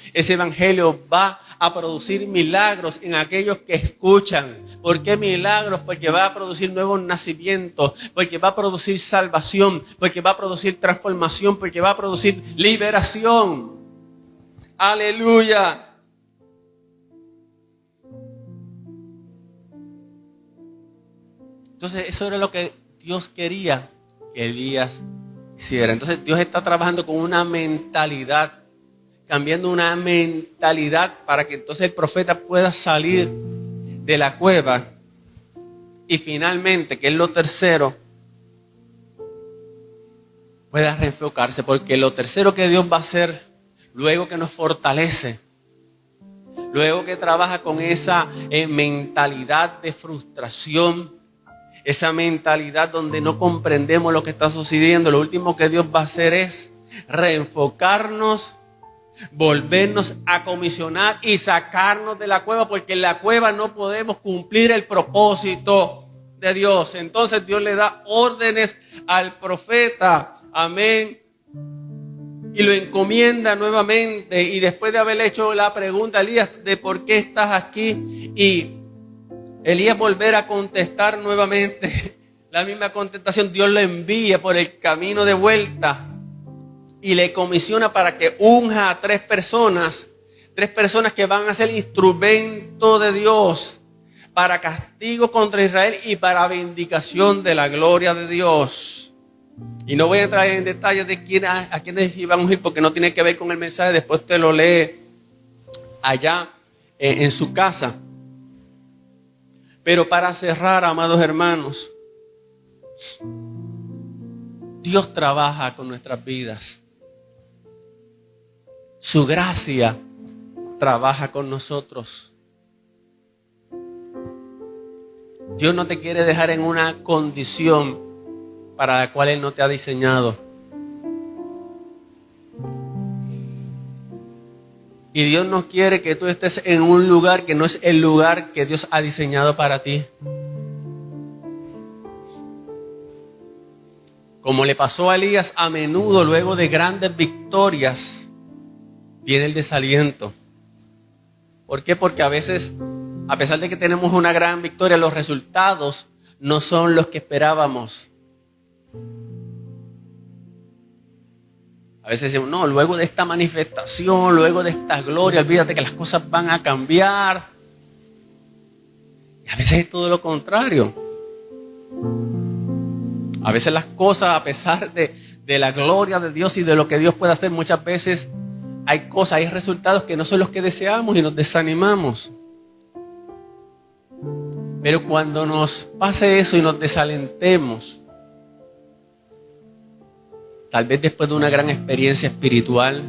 va a producir milagros en aquellos que escuchan. ¿Por qué milagros? Porque va a producir nuevos nacimientos, porque va a producir salvación, porque va a producir transformación, porque va a producir liberación. Aleluya. Entonces eso era lo que Dios quería que Elías hiciera. Entonces Dios está trabajando con una mentalidad, cambiando una mentalidad para que entonces el profeta pueda salir de la cueva y finalmente, que es lo tercero, pueda reenfocarse, porque lo tercero que Dios va a hacer luego que nos fortalece, luego que trabaja con esa mentalidad de frustración, esa mentalidad donde no comprendemos lo que está sucediendo, lo último que Dios va a hacer es reenfocarnos, volvernos a comisionar y sacarnos de la cueva, porque en la cueva no podemos cumplir el propósito de Dios. Entonces Dios le da órdenes al profeta, amén, y lo encomienda nuevamente. Y después de haberle hecho la pregunta a Elías de por qué estás aquí, y Elías volver a contestar nuevamente la misma contestación, Dios lo envía por el camino de vuelta y le comisiona para que unja a tres personas que van a ser instrumento de Dios para castigo contra Israel y para vindicación de la gloria de Dios. Y no voy a entrar en detalles de a quiénes iban a ungir, porque no tiene que ver con el mensaje. Después te lo lee allá en su casa. Pero para cerrar, amados hermanos, Dios trabaja con nuestras vidas. Su gracia trabaja con nosotros. Dios no te quiere dejar en una condición para la cual Él no te ha diseñado. Y Dios no quiere que tú estés en un lugar que no es el lugar que Dios ha diseñado para ti. Como le pasó a Elías, a menudo luego de grandes victorias viene el desaliento. ¿Por qué? Porque a veces, a pesar de que tenemos una gran victoria, los resultados no son los que esperábamos. A veces decimos, no, luego de esta manifestación, luego de esta gloria, olvídate que las cosas van a cambiar. Y a veces es todo lo contrario. A veces las cosas, a pesar de la gloria de Dios y de lo que Dios puede hacer, muchas veces hay cosas, hay resultados que no son los que deseamos y nos desanimamos. Pero cuando nos pase eso y nos desalentemos, tal vez después de una gran experiencia espiritual,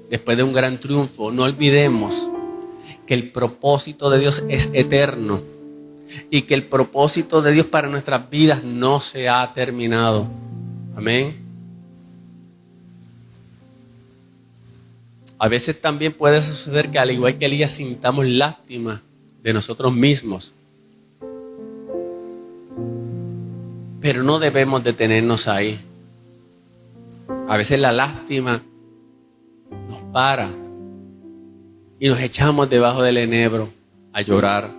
después de un gran triunfo, no olvidemos que el propósito de Dios es eterno y que el propósito de Dios para nuestras vidas no se ha terminado. Amén. A veces también puede suceder que al igual que Elías sintamos lástima de nosotros mismos. Pero no debemos detenernos ahí. A veces la lástima nos para y nos echamos debajo del enebro a llorar.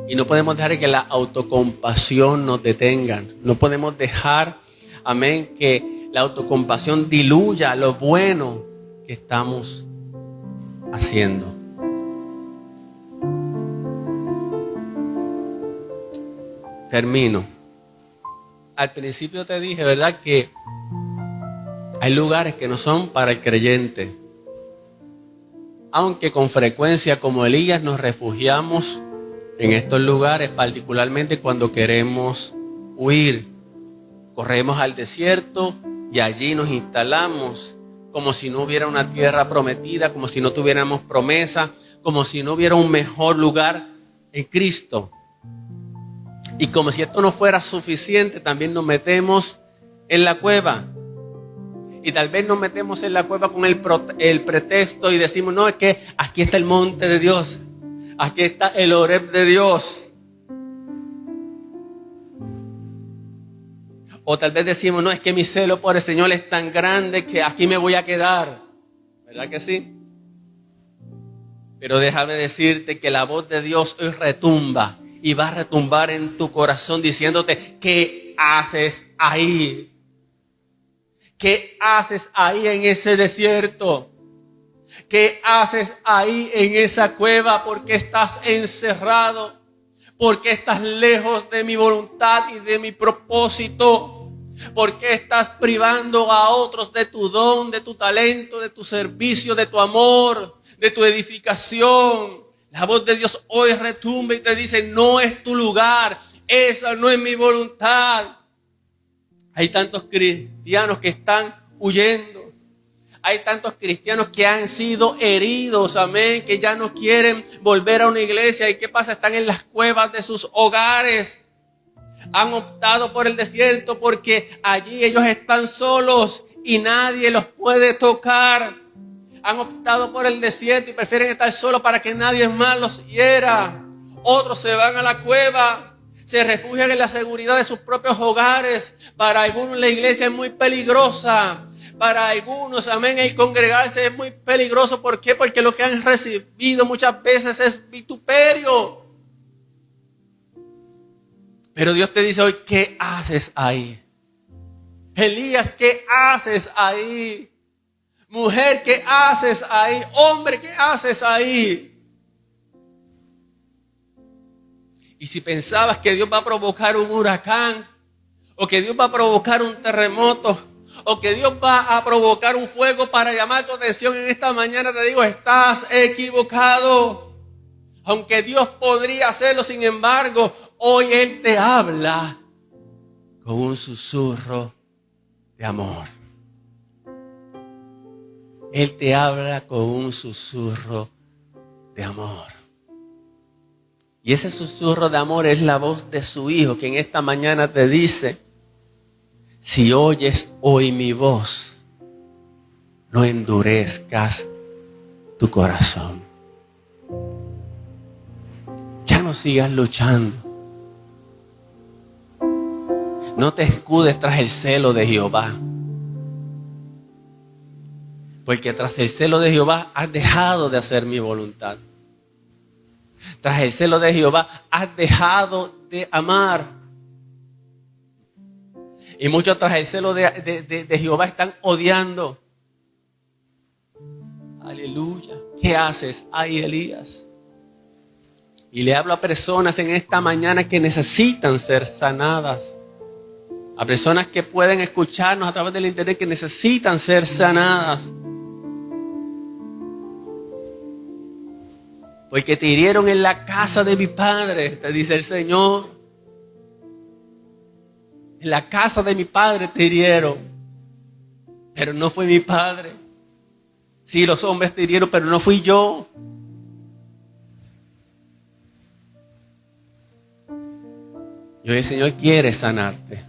Y no podemos dejar que la autocompasión nos detenga. No podemos dejar, amén, que la autocompasión diluya lo bueno que estamos haciendo. Termino. Al principio te dije, ¿verdad?, que hay lugares que no son para el creyente. Aunque con frecuencia, como Elías, nos refugiamos en estos lugares, particularmente cuando queremos huir. Corremos al desierto y allí nos instalamos como si no hubiera una tierra prometida, como si no tuviéramos promesa, como si no hubiera un mejor lugar en Cristo. Y como si esto no fuera suficiente, también nos metemos en la cueva. Y tal vez nos metemos en la cueva con el pretexto y decimos, no, es que aquí está el monte de Dios. Aquí está el Horeb de Dios. O tal vez decimos, no, es que mi celo por el Señor es tan grande que aquí me voy a quedar. ¿Verdad que sí? Pero déjame decirte que la voz de Dios hoy retumba y va a retumbar en tu corazón diciéndote, ¿qué haces ahí? ¿Qué haces ahí en ese desierto? ¿Qué haces ahí en esa cueva? ¿Por qué estás encerrado? ¿Por qué estás lejos de mi voluntad y de mi propósito? ¿Por qué estás privando a otros de tu don, de tu talento, de tu servicio, de tu amor, de tu edificación? La voz de Dios hoy retumba y te dice, no es tu lugar, esa no es mi voluntad. Hay tantos cristianos que están huyendo. Hay tantos cristianos que han sido heridos, amén, que ya no quieren volver a una iglesia. ¿Y qué pasa? Están en las cuevas de sus hogares. Han optado por el desierto porque allí ellos están solos y nadie los puede tocar. Han optado por el desierto y prefieren estar solos para que nadie más los hiera. Otros se van a la cueva, se refugian en la seguridad de sus propios hogares. Para algunos la iglesia es muy peligrosa. Para algunos, amén, el congregarse es muy peligroso. ¿Por qué? Porque lo que han recibido muchas veces es vituperio. Pero Dios te dice hoy, ¿qué haces ahí? Elías, ¿qué haces ahí? Mujer, ¿qué haces ahí? Hombre, ¿qué haces ahí? Y si pensabas que Dios va a provocar un huracán, o que Dios va a provocar un terremoto, o que Dios va a provocar un fuego para llamar tu atención en esta mañana, te digo, estás equivocado. Aunque Dios podría hacerlo, sin embargo, hoy Él te habla con un susurro de amor. Él te habla con un susurro de amor. Y ese susurro de amor es la voz de su Hijo, que en esta mañana te dice: si oyes hoy mi voz, no endurezcas tu corazón. Ya no sigas luchando. No te escudes tras el celo de Jehová. Porque tras el celo de Jehová has dejado de hacer mi voluntad. Tras el celo de Jehová has dejado de amar. Y muchos tras el celo de Jehová están odiando. Aleluya. ¿Qué haces ahí, Elías? Y le hablo a personas en esta mañana que necesitan ser sanadas. A personas que pueden escucharnos a través del internet, que necesitan ser sanadas. Porque te hirieron en la casa de mi padre, te dice el Señor. En la casa de mi padre te hirieron. Pero no fue mi padre. Sí, los hombres te hirieron, pero no fui yo. Y hoy el Señor quiere sanarte.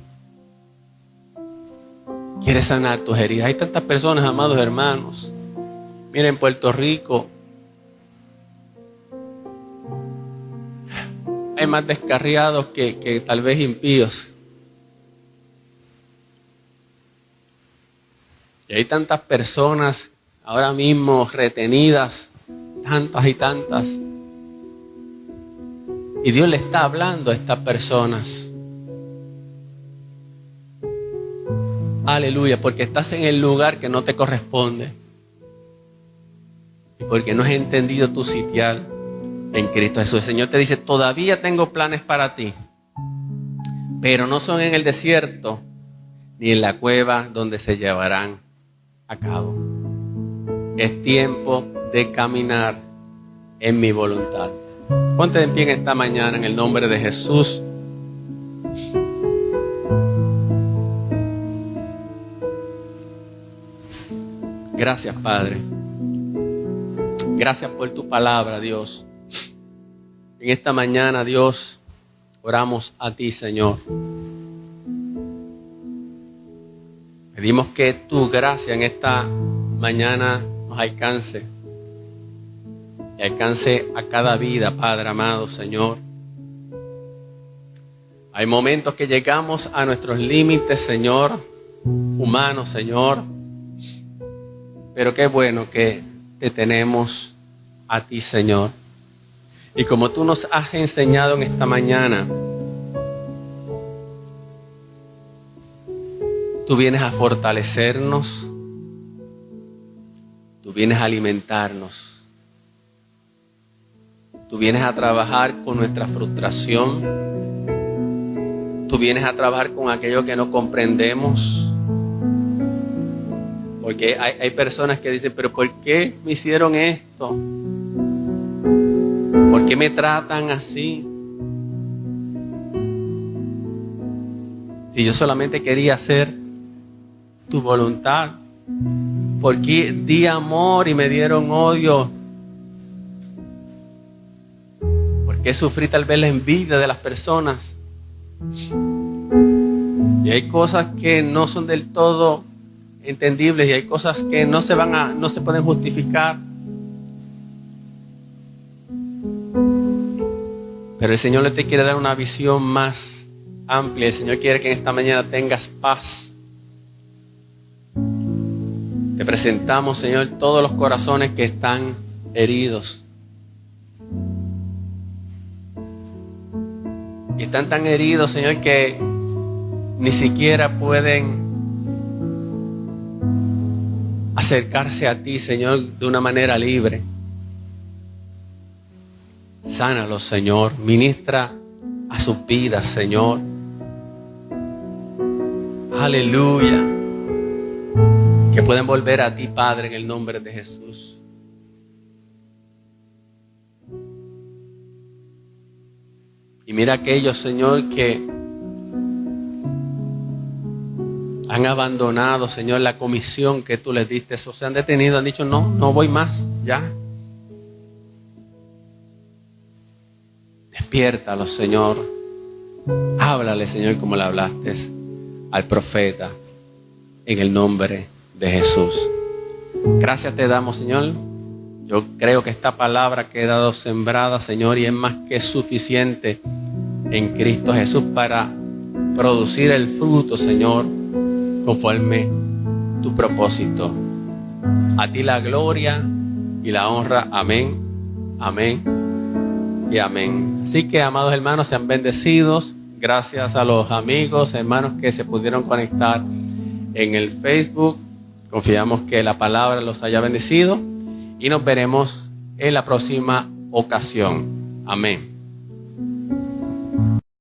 Quiere sanar tus heridas. Hay tantas personas, amados hermanos. Miren, en Puerto Rico hay más descarriados que tal vez impíos. Y hay tantas personas ahora mismo retenidas, tantas y tantas. Y Dios le está hablando a estas personas. Aleluya, porque estás en el lugar que no te corresponde. Y porque no has entendido tu sitial en Cristo Jesús. El Señor te dice: todavía tengo planes para ti, pero no son en el desierto ni en la cueva donde se llevarán a cabo. Es tiempo de caminar en mi voluntad. Ponte de pie en esta mañana en el nombre de Jesús. Gracias, Padre. Gracias por tu palabra, Dios. En esta mañana, Dios, oramos a ti, Señor. Pedimos que tu gracia en esta mañana nos alcance. Y alcance a cada vida, Padre amado, Señor. Hay momentos que llegamos a nuestros límites, Señor, humanos, Señor. Pero qué bueno que te tenemos a ti, Señor. Y como tú nos has enseñado en esta mañana, tú vienes a fortalecernos, tú vienes a alimentarnos, tú vienes a trabajar con nuestra frustración, tú vienes a trabajar con aquello que no comprendemos. Porque hay personas que dicen: pero ¿por qué me hicieron esto? ¿Por qué me tratan así? Si yo solamente quería hacer tu voluntad. Porque di amor y me dieron odio. Porque sufrí tal vez la envidia de las personas. Y hay cosas que no son del todo entendibles y hay cosas que no se pueden justificar. Pero el Señor le te quiere dar una visión más amplia. El Señor quiere que en esta mañana tengas paz. Te presentamos, Señor, todos los corazones que están heridos. Y están tan heridos, Señor, que ni siquiera pueden acercarse a ti, Señor, de una manera libre. Sánalos, Señor. Ministra a sus vidas, Señor. Aleluya. Que pueden volver a ti, Padre, en el nombre de Jesús. Y mira aquellos, Señor, que han abandonado, Señor, la comisión que tú les diste. O se han detenido, han dicho, no voy más, ya. Despiértalos, Señor. Háblale, Señor, como le hablaste al profeta, en el nombre de Jesús. Gracias te damos, Señor. Yo creo que esta palabra ha quedado sembrada, Señor, y es más que suficiente en Cristo Jesús para producir el fruto, Señor, conforme tu propósito. A ti la gloria y la honra. Amén, amén y amén. Así que, amados hermanos, sean bendecidos. Gracias a los amigos, hermanos que se pudieron conectar en el Facebook. Confiamos que la palabra los haya bendecido y nos veremos en la próxima ocasión. Amén.